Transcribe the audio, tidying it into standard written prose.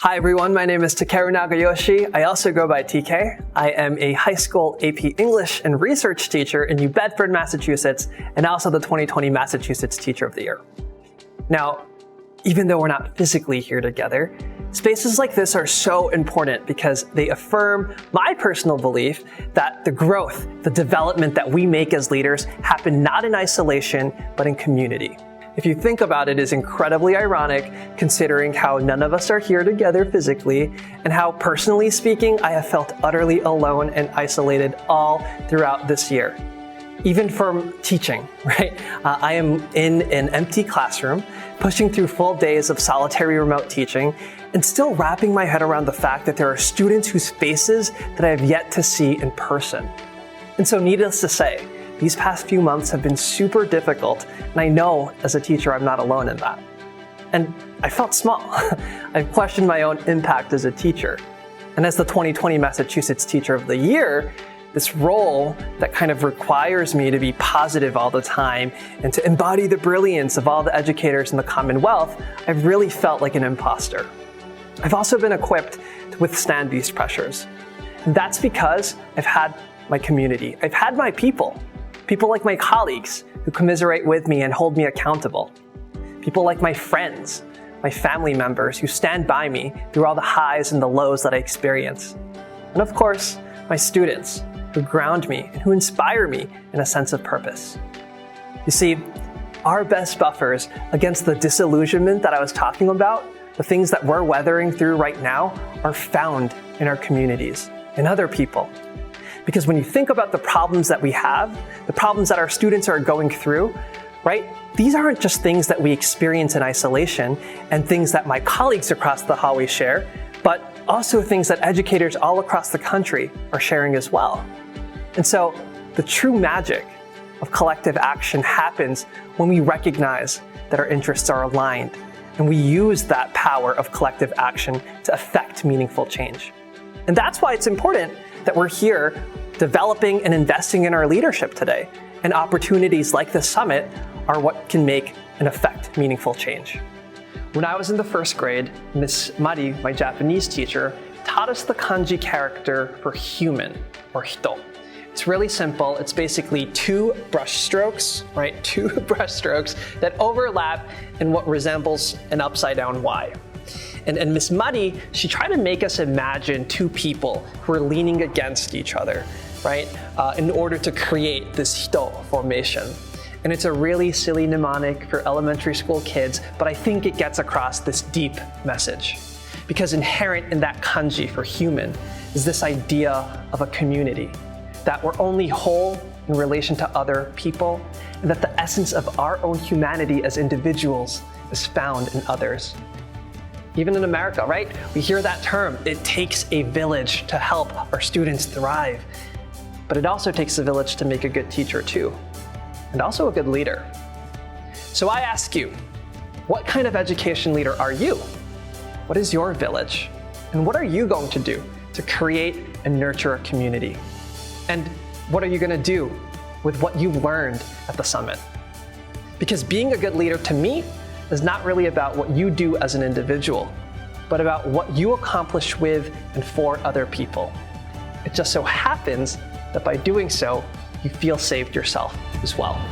Hi everyone, my name is Takeru Nagayoshi. I also go by TK. I am a high school AP English and research teacher in New Bedford, Massachusetts, and also the 2020 Massachusetts Teacher of the Year. Now, even though we're not physically here together, spaces like this are so important because they affirm my personal belief that the growth, the development that we make as leaders happen not in isolation, but in community. If you think about it, it's incredibly ironic considering how none of us are here together physically and how, personally speaking, I have felt utterly alone and isolated all throughout this year. Even from teaching, right? I am in an empty classroom, pushing through full days of solitary remote teaching, and still wrapping my head around the fact that there are students whose faces that I have yet to see in person. And so needless to say, these past few months have been super difficult, and I know as a teacher I'm not alone in that. And I felt small. I've questioned my own impact as a teacher. And as the 2020 Massachusetts Teacher of the Year, this role that kind of requires me to be positive all the time and to embody the brilliance of all the educators in the Commonwealth, I've really felt like an imposter. I've also been equipped to withstand these pressures. And that's because I've had my community. I've had my people like my colleagues who commiserate with me and hold me accountable. People like my friends, my family members who stand by me through all the highs and the lows that I experience. And of course, my students who ground me and who inspire me in a sense of purpose. You see, our best buffers against the disillusionment that I was talking about, the things that we're weathering through right now, are found in our communities, in other people. Because when you think about the problems that we have, the problems that our students are going through, right? These aren't just things that we experience in isolation and things that my colleagues across the hallway share, but also things that educators all across the country are sharing as well. And so the true magic of collective action happens when we recognize that our interests are aligned and we use that power of collective action to affect meaningful change. And that's why it's important that we're here developing and investing in our leadership today. And opportunities like this summit are what can make and affect meaningful change. When I was in the first grade, Miss Mari, my Japanese teacher, taught us the kanji character for human, or hito. It's really simple. It's basically two brush strokes, right? Two brush strokes that overlap in what resembles an upside down Y. And Miss Mari, she tried to make us imagine two people who are leaning against each other, right? In order to create this hito formation. And it's a really silly mnemonic for elementary school kids, but I think it gets across this deep message. Because inherent in that kanji for human is this idea of a community, that we're only whole in relation to other people, and that the essence of our own humanity as individuals is found in others. Even in America, right? We hear that term, it takes a village to help our students thrive. But it also takes a village to make a good teacher too, and also a good leader. So I ask you, what kind of education leader are you? What is your village? And what are you going to do to create and nurture a community? And what are you going to do with what you learned at the summit? Because being a good leader to me is not really about what you do as an individual, but about what you accomplish with and for other people. It just so happens that by doing so, you feel saved yourself as well.